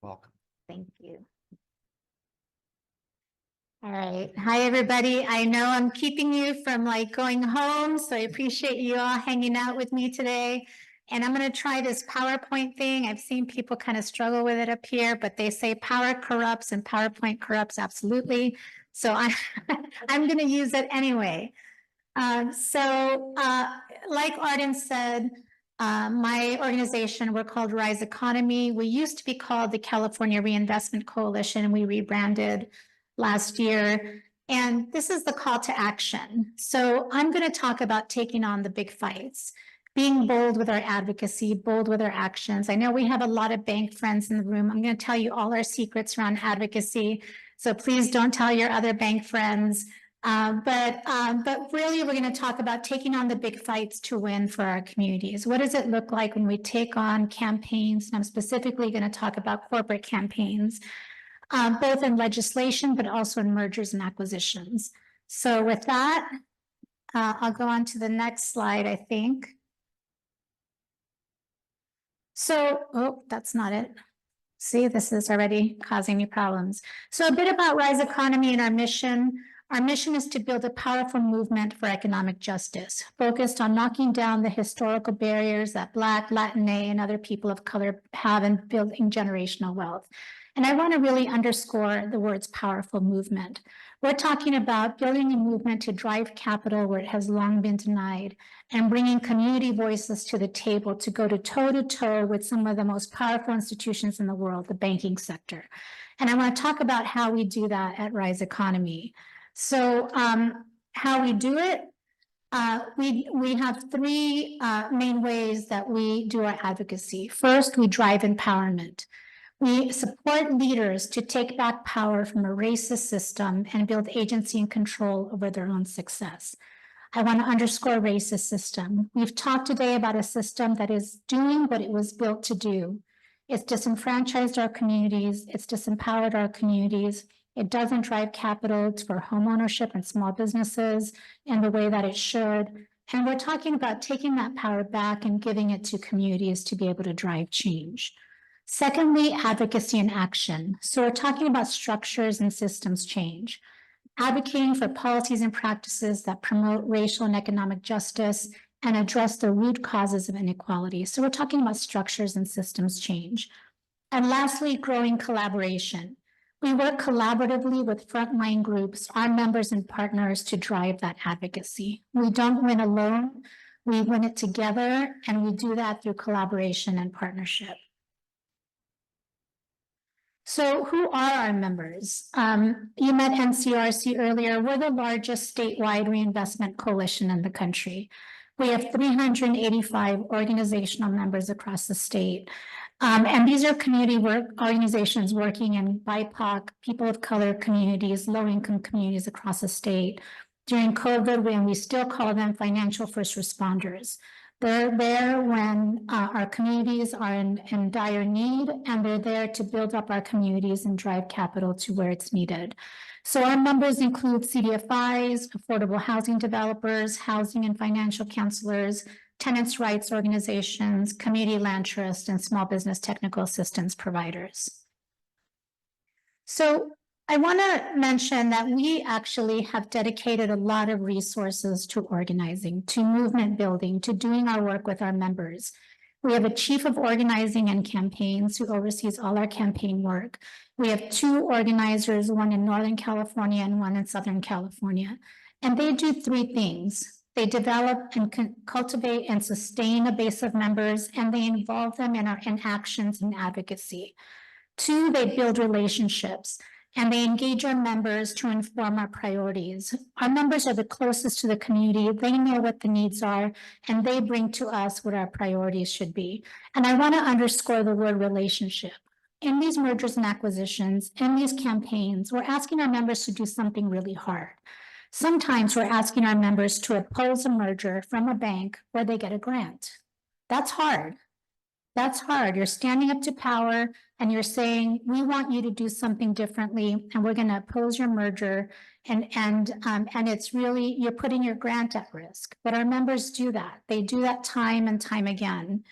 Welcome. Thank you. All right. Hi, everybody. I know I'm keeping you from going home, so I appreciate you all hanging out with me today. And I'm going to try this PowerPoint thing. I've seen people kind of struggle with it up here, but they say power corrupts and PowerPoint corrupts absolutely. So I'm going to use it anyway. Like Arden said, my organization, we're called Rise Economy. We used to be called the California Reinvestment Coalition, and we rebranded last year. And this is the call to action. So I'm going to talk about taking on the big fights, being bold with our advocacy, bold with our actions. I know we have a lot of bank friends in the room. I'm going to tell you all our secrets around advocacy. So please don't tell your other bank friends. But really, we're going to talk about taking on the big fights to win for our communities. What does it look like when we take on campaigns? And I'm specifically going to talk about corporate campaigns, both in legislation, but also in mergers and acquisitions. So with that, I'll go on to the next slide, I think. So, oh, that's not it. See, this is already causing me problems. So a bit about Rise Economy and our mission. Our mission is to build a powerful movement for economic justice, focused on knocking down the historical barriers that Black, Latina, and other people of color have in building generational wealth. And I want to really underscore the words powerful movement. We're talking about building a movement to drive capital where it has long been denied, and bringing community voices to the table to go to toe with some of the most powerful institutions in the world, the banking sector. And I want to talk about how we do that at Rise Economy. So how we do it, we have three main ways that we do our advocacy. First, we drive empowerment. We support leaders to take back power from a racist system and build agency and control over their own success. I want to underscore racist system. We've talked today about a system that is doing what it was built to do. It's disenfranchised our communities. It's disempowered our communities. It doesn't drive capital for home ownership and small businesses in the way that it should. And we're talking about taking that power back and giving it to communities to be able to drive change. Secondly, advocacy and action. So we're talking about structures and systems change, advocating for policies and practices that promote racial and economic justice and address the root causes of inequality. So we're talking about structures and systems change. And lastly, growing collaboration. We work collaboratively with frontline groups, our members and partners, to drive that advocacy. We don't win alone, we win it together, and we do that through collaboration and partnership. So who are our members? You met NCRC earlier. We're the largest statewide reinvestment coalition in the country. We have 385 organizational members across the state. And these are community organizations working in BIPOC, people of color communities, low-income communities across the state. During COVID, when we still call them financial first responders. They're there when our communities are in dire need, and they're there to build up our communities and drive capital to where it's needed. So our members include CDFIs, affordable housing developers, housing and financial counselors, tenants' rights organizations, community land trust, and small business technical assistance providers. So I want to mention that we actually have dedicated a lot of resources to organizing, to movement building, to doing our work with our members. We have a chief of organizing and campaigns who oversees all our campaign work. We have two organizers, one in Northern California and one in Southern California. And they do three things. They develop and cultivate and sustain a base of members, and they involve them in actions and advocacy. Two, they build relationships, and they engage our members to inform our priorities. Our members are the closest to the community. They know what the needs are, and they bring to us what our priorities should be. And I want to underscore the word relationship. In these mergers and acquisitions, in these campaigns, we're asking our members to do something really hard. Sometimes we're asking our members to oppose a merger from a bank where they get a grant. That's hard. That's hard. You're standing up to power and you're saying, we want you to do something differently, and we're going to oppose your merger. And it's really, you're putting your grant at risk. But our members do that. They do that time and time again.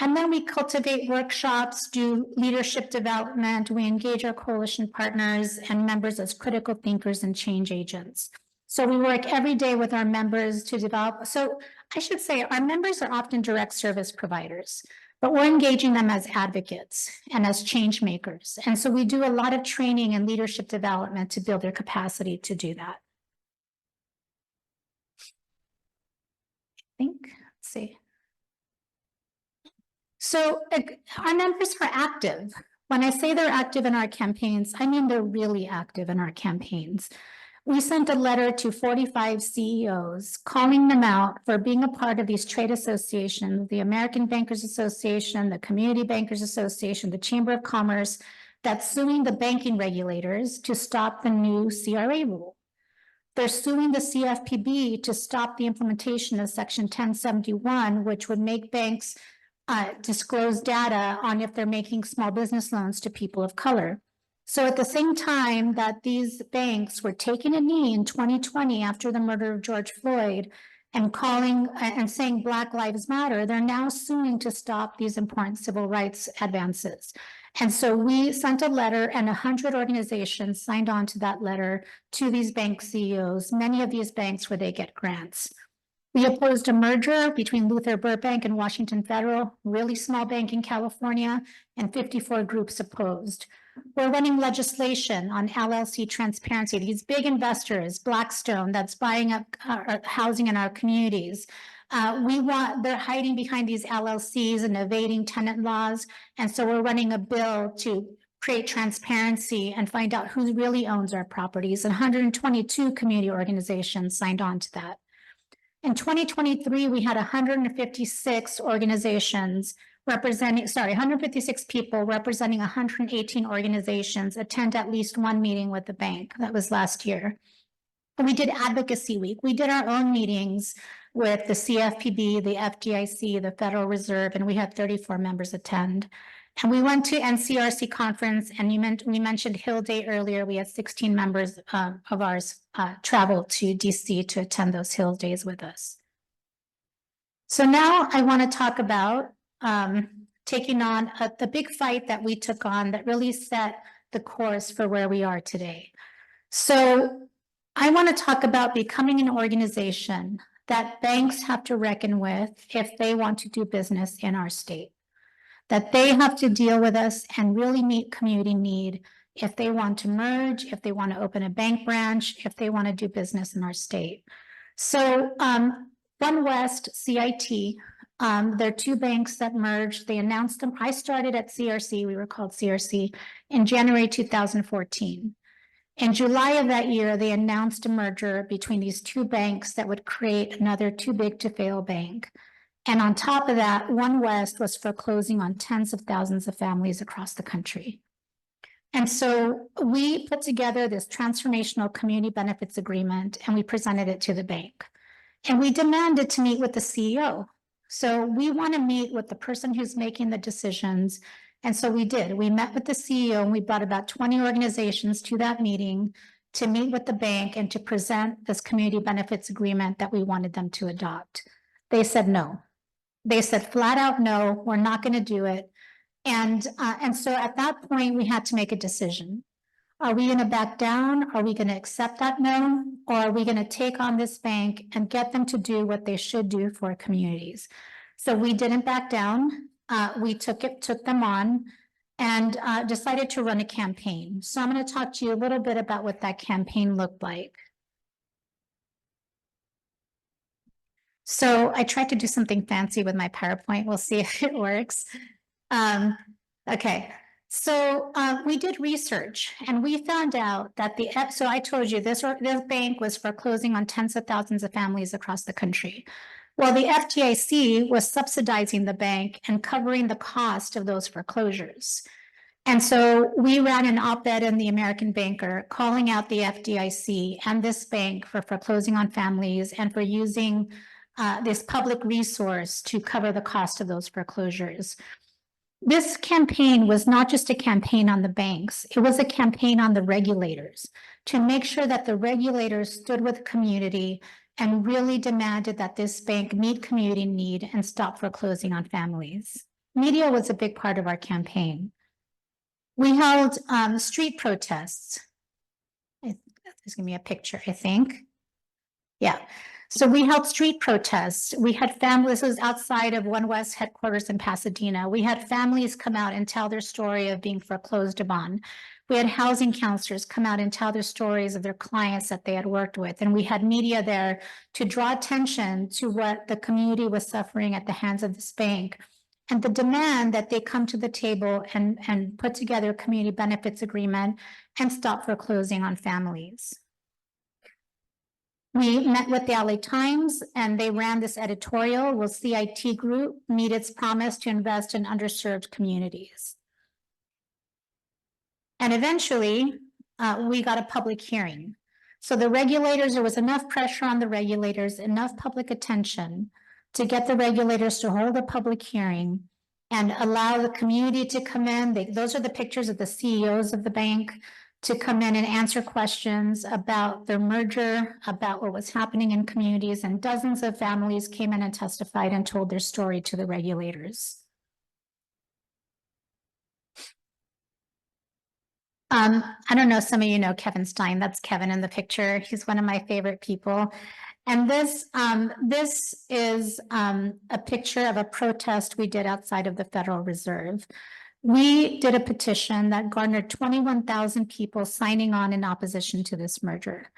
And then we cultivate workshops, do leadership development. We engage our coalition partners and members as critical thinkers and change agents. So we work every day with our members to develop. So I should say our members are often direct service providers, but we're engaging them as advocates and as change makers. And so we do a lot of training and leadership development to build their capacity to do that. Let's see. So our members are active. When I say they're active in our campaigns, I mean they're really active in our campaigns. We sent a letter to 45 CEOs calling them out for being a part of these trade associations, the American Bankers Association, the Community Bankers Association, the Chamber of Commerce, that's suing the banking regulators to stop the new CRA rule. They're suing the CFPB to stop the implementation of Section 1071, which would make banks disclose data on if they're making small business loans to people of color. So at the same time that these banks were taking a knee in 2020 after the murder of George Floyd and calling and saying Black Lives Matter, they're now suing to stop these important civil rights advances. And so we sent a letter and 100 organizations signed on to that letter to these bank CEOs, many of these banks where they get grants. We opposed a merger between Luther Burbank and Washington Federal, really small bank in California, and 54 groups opposed. We're running legislation on LLC transparency. These big investors, Blackstone, that's buying up housing in our communities. They're hiding behind these LLCs and evading tenant laws. And so we're running a bill to create transparency and find out who really owns our properties. And 122 community organizations signed on to that. In 2023, we had 156 organizations representing, 156 people representing 118 organizations attend at least one meeting with the bank. That was last year. And we did Advocacy Week. We did our own meetings with the CFPB, the FDIC, the Federal Reserve, and we had 34 members attend. And we went to NCRC conference, and we mentioned Hill Day earlier. We had 16 members of ours travel to DC to attend those Hill Days with us. So now I want to talk about taking on the big fight that we took on that really set the course for where we are today. So I want to talk about becoming an organization that banks have to reckon with if they want to do business in our state. That they have to deal with us and really meet community need if they want to merge, if they want to open a bank branch, if they want to do business in our state. So One West, CIT, there are two banks that merged. They announced them. I started at CRC, we were called CRC, in January 2014. In July of that year, they announced a merger between these two banks that would create another too big to fail bank. And on top of that, One West was foreclosing on tens of thousands of families across the country. And so we put together this transformational community benefits agreement and we presented it to the bank. And we demanded to meet with the CEO. So we want to meet with the person who's making the decisions. And so we did. We met with the CEO and we brought about 20 organizations to that meeting to meet with the bank and to present this community benefits agreement that we wanted them to adopt. They said no. They said flat out no, we're not going to do it. And so at that point, we had to make a decision. Are we going to back down? Are we going to accept that no? Or are we going to take on this bank and get them to do what they should do for communities? So we didn't back down. We took them on and decided to run a campaign. So I'm going to talk to you a little bit about what that campaign looked like. So I tried to do something fancy with my PowerPoint. We'll see if it works. Okay, so we did research and we found out that so I told you this bank was foreclosing on tens of thousands of families across the country. Well, the FDIC was subsidizing the bank and covering the cost of those foreclosures. And so we ran an op-ed in the American Banker calling out the FDIC and this bank for foreclosing on families and for using this public resource to cover the cost of those foreclosures. This campaign was not just a campaign on the banks, it was a campaign on the regulators to make sure that the regulators stood with the community and really demanded that this bank meet community need and stop foreclosing on families. Media was a big part of our campaign. We held street protests. There's gonna be a picture, I think. Yeah. So we held street protests. We had families, this was outside of One West headquarters in Pasadena. We had families come out and tell their story of being foreclosed upon. We had housing counselors come out and tell their stories of their clients that they had worked with. And we had media there to draw attention to what the community was suffering at the hands of this bank. And the demand that they come to the table and put together a community benefits agreement and stop foreclosing on families. We met with the LA Times and they ran this editorial. Will CIT Group meet its promise to invest in underserved communities? And eventually, we got a public hearing. So the regulators, there was enough pressure on the regulators, enough public attention to get the regulators to hold a public hearing and allow the community to come in. Those are the pictures of the CEOs of the bank to come in and answer questions about their merger, about what was happening in communities, and dozens of families came in and testified and told their story to the regulators. I don't know, some of you know Kevin Stein. That's Kevin in the picture. He's one of my favorite people. And this is a picture of a protest we did outside of the Federal Reserve. We did a petition that garnered 21,000 people signing on in opposition to this merger.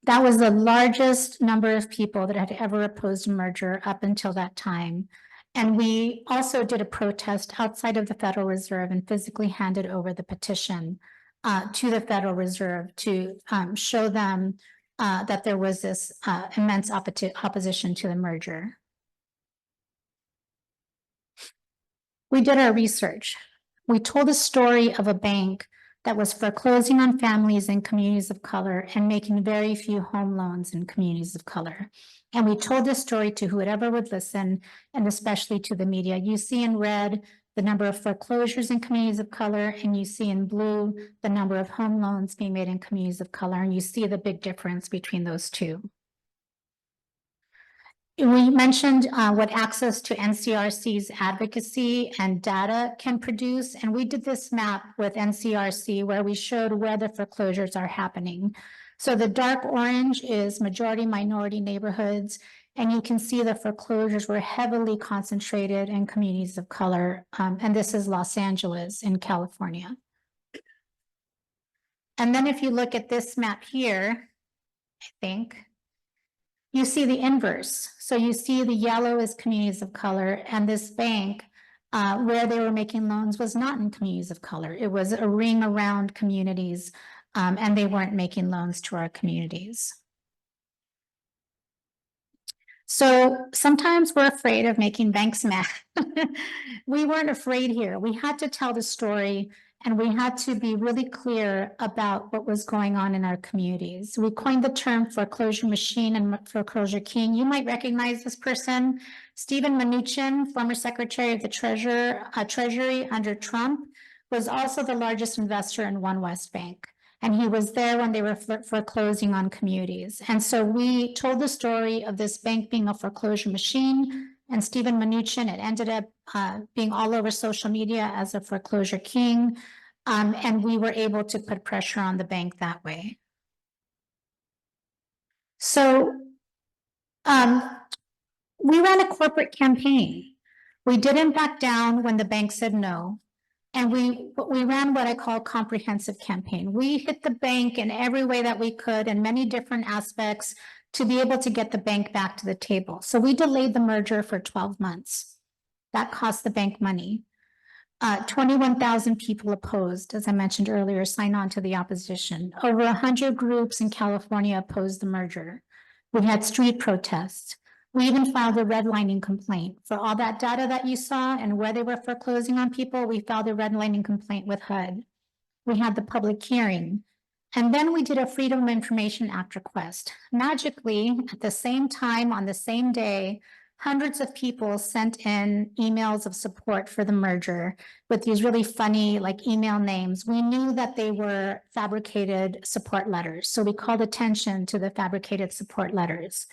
That was the largest number of people that had ever opposed a merger up until that time. And we also did a protest outside of the Federal Reserve and physically handed over the petition to the Federal Reserve to show them that there was this immense opposition to the merger. We did our research. We told a story of a bank that was foreclosing on families in communities of color and making very few home loans in communities of color. And we told this story to whoever would listen, and especially to the media. You see in red the number of foreclosures in communities of color, and you see in blue the number of home loans being made in communities of color, and you see the big difference between those two. We mentioned what access to NCRC's advocacy and data can produce, and we did this map with NCRC where we showed where the foreclosures are happening. So the dark orange is majority minority neighborhoods, and you can see the foreclosures were heavily concentrated in communities of color, and this is Los Angeles in California. And then if you look at this map here, I think, you see the inverse. So you see the yellow is communities of color, and this bank where they were making loans was not in communities of color. It was a ring around communities, and they weren't making loans to our communities. So sometimes we're afraid of making banks mad. We weren't afraid here. We had to tell the story, and we had to be really clear about what was going on in our communities. We coined the term foreclosure machine and foreclosure king. You might recognize this person, Steven Mnuchin, former Secretary of the Treasury under Trump, was also the largest investor in One West Bank. And he was there when they were foreclosing on communities. And so we told the story of this bank being a foreclosure machine, and Steven Mnuchin, it ended up being all over social media as a foreclosure king. And we were able to put pressure on the bank that way. So we ran a corporate campaign. We didn't back down when the bank said no. And we ran what I call a comprehensive campaign. We hit the bank in every way that we could in many different aspects to be able to get the bank back to the table. So we delayed the merger for 12 months. That cost the bank money. 21,000 people opposed, as I mentioned earlier, signed on to the opposition. Over 100 groups in California opposed the merger. We had street protests. We even filed a redlining complaint for all that data that you saw and where they were foreclosing on people. We filed a redlining complaint with HUD. We had the public hearing. And then we did a Freedom of Information Act request. Magically, at the same time, on the same day, hundreds of people sent in emails of support for the merger with these really funny email names. We knew that they were fabricated support letters. So we called attention to the fabricated support letters.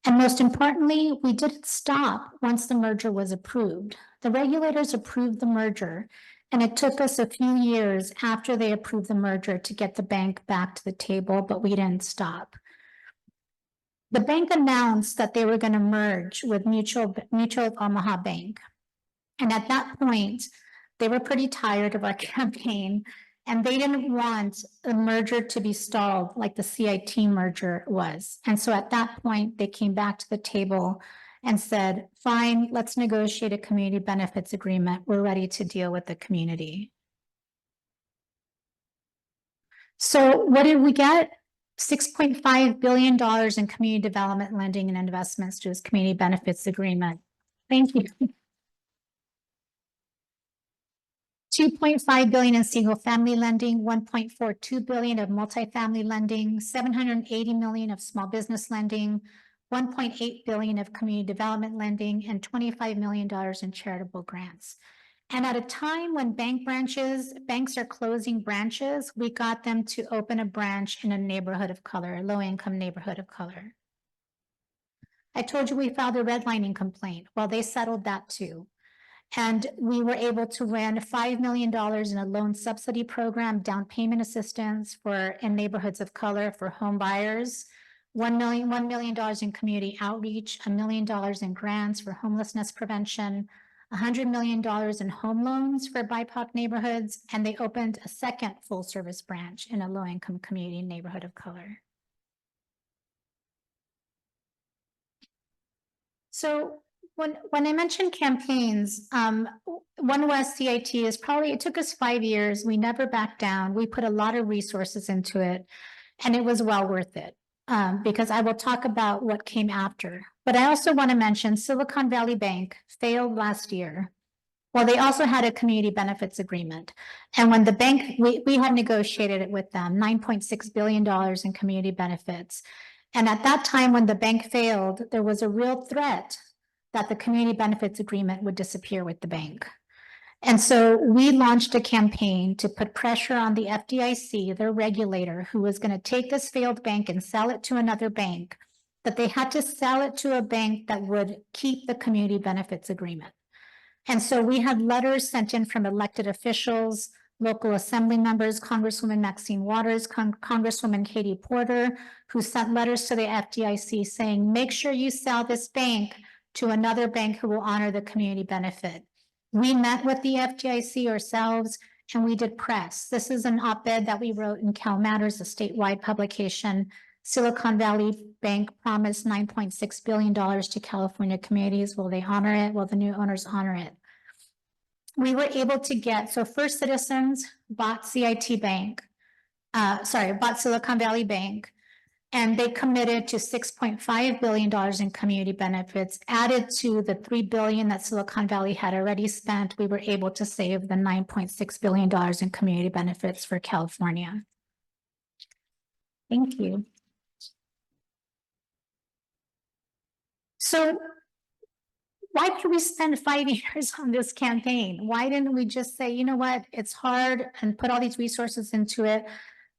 And most importantly, we didn't stop once the merger was approved. The regulators approved the merger, and it took us a few years after they approved the merger to get the bank back to the table, but we didn't stop. The bank announced that they were going to merge with Mutual of Omaha Bank. And at that point, they were pretty tired of our campaign, and they didn't want the merger to be stalled like the CIT merger was. And so at that point, they came back to the table and said, fine, let's negotiate a community benefits agreement. We're ready to deal with the community. So what did we get? $6.5 billion in community development lending and investments to this community benefits agreement. Thank you. $2.5 billion in single family lending, $1.42 billion of multifamily lending, $780 million of small business lending, $1.8 billion of community development lending, and $25 million in charitable grants. And at a time when banks are closing branches, we got them to open a branch in a neighborhood of color, a low-income neighborhood of color. I told you we filed a redlining complaint. Well, they settled that too. And we were able to win $5 million in a loan subsidy program, down payment assistance in neighborhoods of color for home buyers, $1 million in community outreach, $1 million in grants for homelessness prevention, $100 million in home loans for BIPOC neighborhoods, and they opened a second full service branch in a low-income community neighborhood of color. So when I mentioned campaigns, One West CIT it took us 5 years. We never backed down. We put a lot of resources into it, and it was well worth it. Because I will talk about what came after. But I also want to mention Silicon Valley Bank failed last year. Well, they also had a community benefits agreement. And when the bank, we had negotiated it with them, $9.6 billion in community benefits. And at that time, when the bank failed, there was a real threat that the community benefits agreement would disappear with the bank. And so we launched a campaign to put pressure on the FDIC, their regulator, who was going to take this failed bank and sell it to another bank, that they had to sell it to a bank that would keep the community benefits agreement. And so we had letters sent in from elected officials, local assembly members, Congresswoman Maxine Waters, Congresswoman Katie Porter, who sent letters to the FDIC saying, make sure you sell this bank to another bank who will honor the community benefit. We met with the FDIC ourselves, and we did press. This is an op-ed that we wrote in Cal Matters, a statewide publication. Silicon Valley Bank promised $9.6 billion to California communities. Will they honor it? Will the new owners honor it? We were able to get, so First Citizens bought bought Silicon Valley Bank, and they committed to $6.5 billion in community benefits, added to the $3 billion that Silicon Valley had already spent. We were able to save the $9.6 billion in community benefits for California. Thank you. So why did we spend 5 years on this campaign? Why didn't we just say, you know what, it's hard, and put all these resources into it?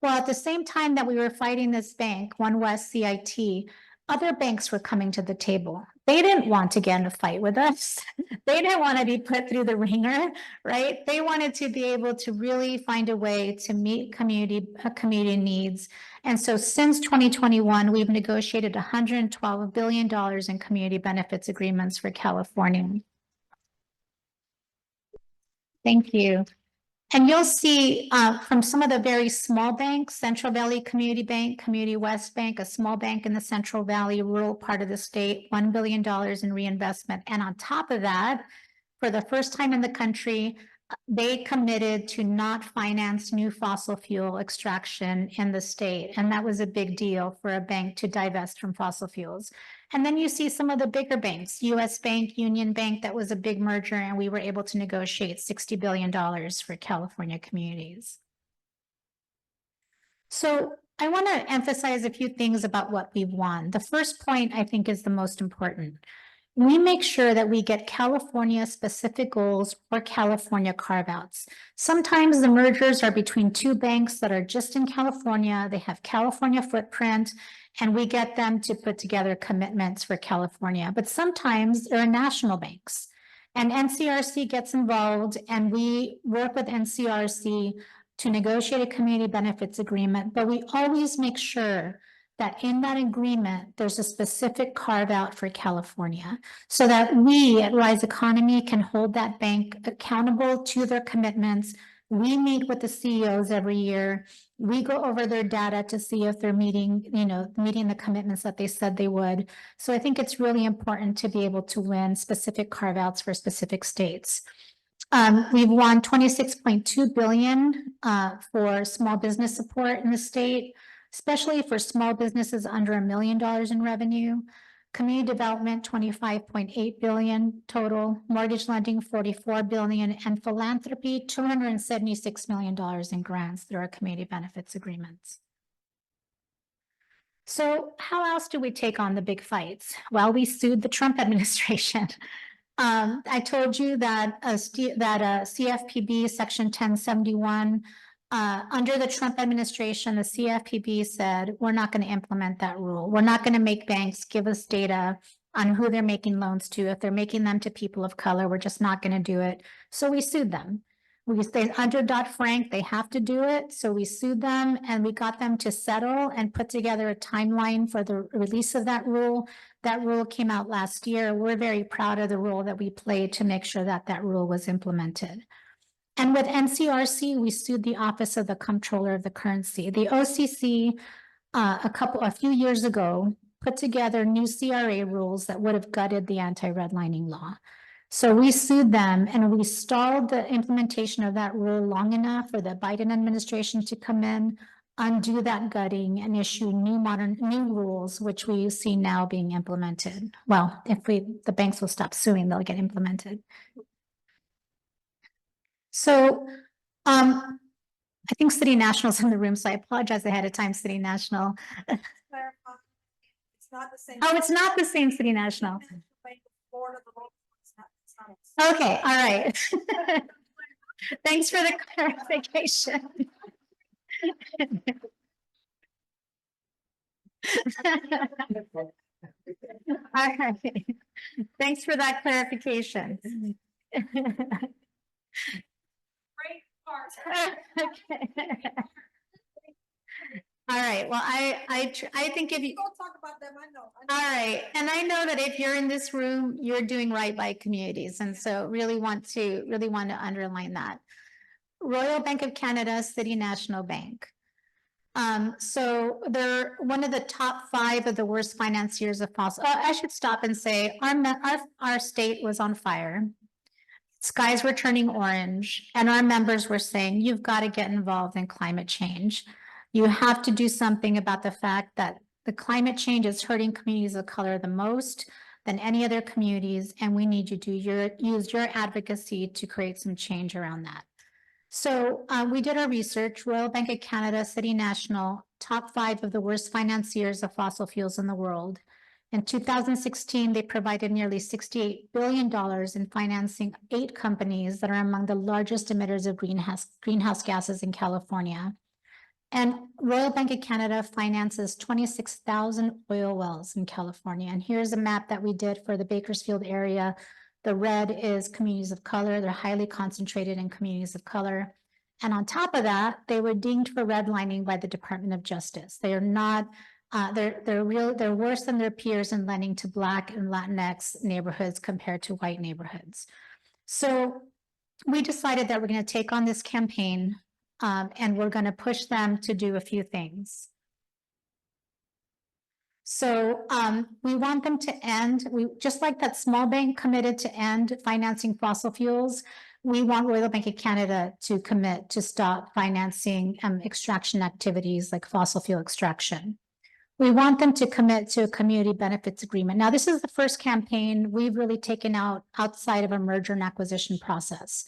Well, at the same time that we were fighting this bank, One West CIT, other banks were coming to the table. They didn't want to get in a fight with us. They didn't want to be put through the ringer, right? They wanted to be able to really find a way to meet community needs. And so since 2021, we've negotiated $112 billion in community benefits agreements for California. Thank you. And you'll see from some of the very small banks, Central Valley Community Bank, Community West Bank, a small bank in the Central Valley rural part of the state, $1 billion in reinvestment. And on top of that, for the first time in the country, they committed to not finance new fossil fuel extraction in the state. And that was a big deal for a bank to divest from fossil fuels. And then you see some of the bigger banks, US Bank, Union Bank, that was a big merger, and we were able to negotiate $60 billion for California communities. So I want to emphasize a few things about what we've won. The first point, I think, is the most important. We make sure that we get California specific goals or California carve-outs. Sometimes the mergers are between two banks that are just in California. They have California footprint, and we get them to put together commitments for California. But sometimes there are national banks. And NCRC gets involved, and we work with NCRC to negotiate a community benefits agreement, but we always make sure that in that agreement, there's a specific carve out for California, so that we at Rise Economy can hold that bank accountable to their commitments. We meet with the CEOs every year. We go over their data to see if they're meeting the commitments that they said they would. So I think it's really important to be able to win specific carve outs for specific states. We've won 26.2 billion for small business support in the state, especially for small businesses under $1 million in revenue. Community development, 25.8 billion total, mortgage lending, 44 billion, and philanthropy, $276 million in grants through our community benefits agreements. So how else do we take on the big fights? Well, we sued the Trump administration. I told you that CFPB Section 1071, under the Trump administration, the CFPB said, we're not going to implement that rule. We're not going to make banks give us data on who they're making loans to. If they're making them to people of color, we're just not going to do it. So we sued them. Under Dodd-Frank, they have to do it. So we sued them, and we got them to settle and put together a timeline for the release of that rule. That rule came out last year. We're very proud of the role that we played to make sure that that rule was implemented. And with NCRC, we sued the Office of the Comptroller of the Currency. The OCC, a few years ago, put together new CRA rules that would have gutted the anti-redlining law. So we sued them, and we stalled the implementation of that rule long enough for the Biden administration to come in, undo that gutting, and issue new rules, which we see now being implemented. Well, if the banks will stop suing, they'll get implemented. So I think City National's in the room, so I apologize ahead of time, City National. It's not the same. Oh, it's not the same City National. Okay, all right. Thanks for the clarification. All right. Thanks for that clarification. Great part. Okay. All right. Well, I think if you Go talk about them. I know. all right, and I know that if you're in this room, you're doing right by communities, and so really want to underline that. Royal Bank of Canada, City National Bank. So they're one of the top 5 of the worst financiers of fossil. I should stop and say our state was on fire. Skies were turning orange, and our members were saying, you've got to get involved in climate change. You have to do something about the fact that the climate change is hurting communities of color the most than any other communities, and we need you to use your advocacy to create some change around that. So we did our research. Royal Bank of Canada, City National, top 5 of the worst financiers of fossil fuels in the world. In 2016, they provided nearly $68 billion in financing 8 companies that are among the largest emitters of greenhouse gases in California. And Royal Bank of Canada finances 26,000 oil wells in California. And here's a map that we did for the Bakersfield area. The red is communities of color. They're highly concentrated in communities of color. And on top of that, they were dinged for redlining by the Department of Justice. They are not, they're worse than their peers in lending to Black and Latinx neighborhoods compared to white neighborhoods. So we decided that we're going to take on this campaign, and we're going to push them to do a few things. So we want them to end, just like that small bank committed to end financing fossil fuels, we want Royal Bank of Canada to commit to stop financing extraction activities like fossil fuel extraction. We want them to commit to a community benefits agreement. Now, this is the first campaign we've really taken outside of a merger and acquisition process.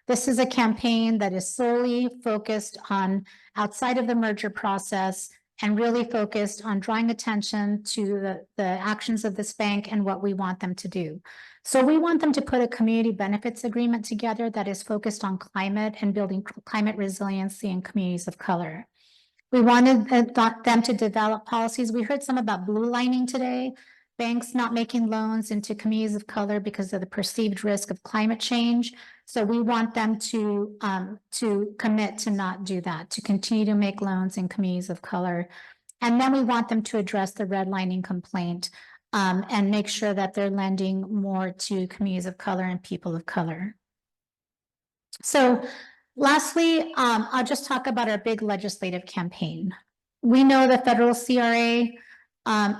This is a campaign that is solely focused on outside of the merger process and really focused on drawing attention to the actions of this bank and what we want them to do. So we want them to put a community benefits agreement together that is focused on climate and building climate resiliency in communities of color. We wanted them to develop policies. We heard some about blue lining today. banks not making loans into communities of color because of the perceived risk of climate change. So we want them to commit to not do that, to continue to make loans in communities of color. And then we want them to address the redlining complaint and make sure that they're lending more to communities of color and people of color. So lastly, I'll just talk about our big legislative campaign. We know the federal CRA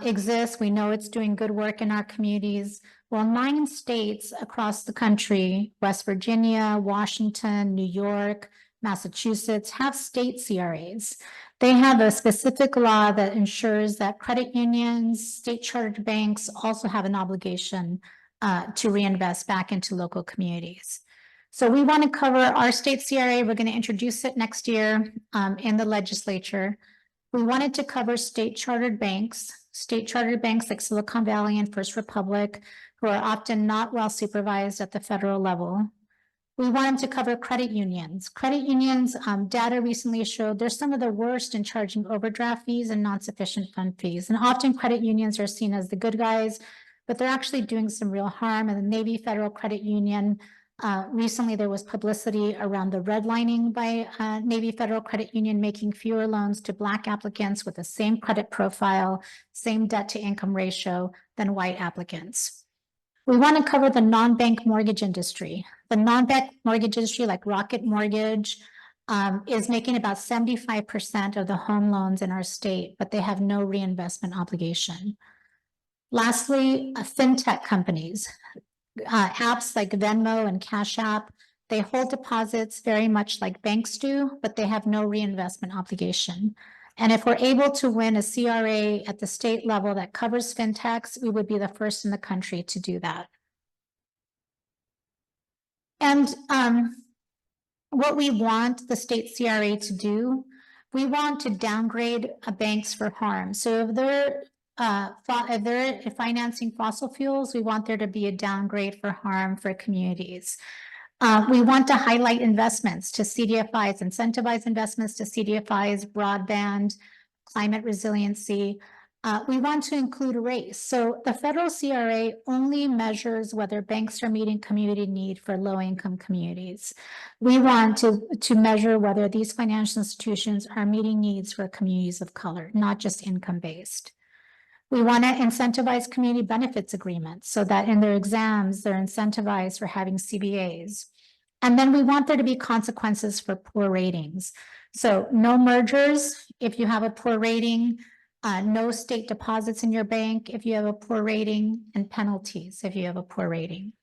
exists. We know it's doing good work in our communities. Well, 9 states across the country, West Virginia, Washington, New York, Massachusetts, have state CRAs. They have a specific law that ensures that credit unions, state chartered banks also have an obligation to reinvest back into local communities. So we want to cover our state CRA. We're going to introduce it next year in the legislature. We wanted to cover state chartered banks like Silicon Valley and First Republic, who are often not well supervised at the federal level. We wanted to cover credit unions. Credit unions, data recently showed they're some of the worst in charging overdraft fees and non-sufficient fund fees. And often credit unions are seen as the good guys, but they're actually doing some real harm. And the Navy Federal Credit Union, recently there was publicity around the redlining by Navy Federal Credit Union, making fewer loans to Black applicants with the same credit profile, same debt to income ratio than white applicants. We want to cover the non-bank mortgage industry. The non-bank mortgage industry, like Rocket Mortgage, is making about 75% of the home loans in our state, but they have no reinvestment obligation. Lastly, fintech companies. Apps like Venmo and Cash App, they hold deposits very much like banks do, but they have no reinvestment obligation. And if we're able to win a CRA at the state level that covers fintechs, we would be the first in the country to do that. And what we want the state CRA to do, we want to downgrade banks for harm. So if they're financing fossil fuels, we want there to be a downgrade for harm for communities. We want to highlight investments to CDFIs, incentivize investments to CDFIs, broadband, climate resiliency. We want to include race. So the federal CRA only measures whether banks are meeting community need for low-income communities. We want to measure whether these financial institutions are meeting needs for communities of color, not just income-based. We want to incentivize community benefits agreements so that in their exams, they're incentivized for having CBAs. And then we want there to be consequences for poor ratings. So no mergers if you have a poor rating, no state deposits in your bank if you have a poor rating, and penalties if you have a poor rating.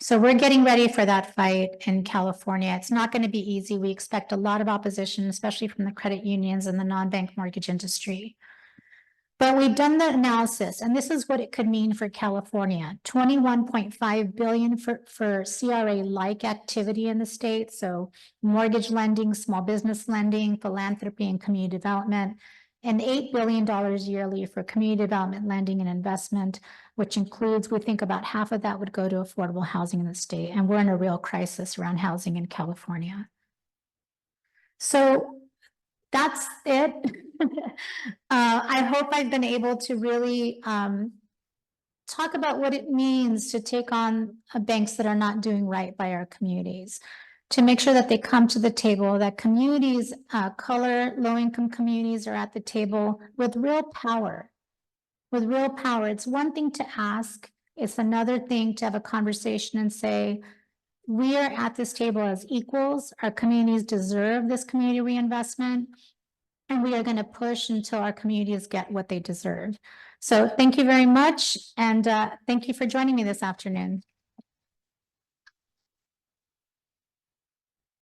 So we're getting ready for that fight in California. It's not going to be easy. We expect a lot of opposition, especially from the credit unions and the non-bank mortgage industry. But we've done the analysis, and this is what it could mean for California. $21.5 billion for CRA-like activity in the state. So mortgage lending, small business lending, philanthropy, and community development. And $8 billion yearly for community development lending and investment, which includes, we think about half of that would go to affordable housing in the state. And we're in a real crisis around housing in California. So that's it. I hope I've been able to really talk about what it means to take on banks that are not doing right by our communities, to make sure that they come to the table, that communities, color, low-income communities are at the table with real power. With real power. It's one thing to ask. It's another thing to have a conversation and say, we are at this table as equals. Our communities deserve this community reinvestment. And we are going to push until our communities get what they deserve. So thank you very much. And thank you for joining me this afternoon.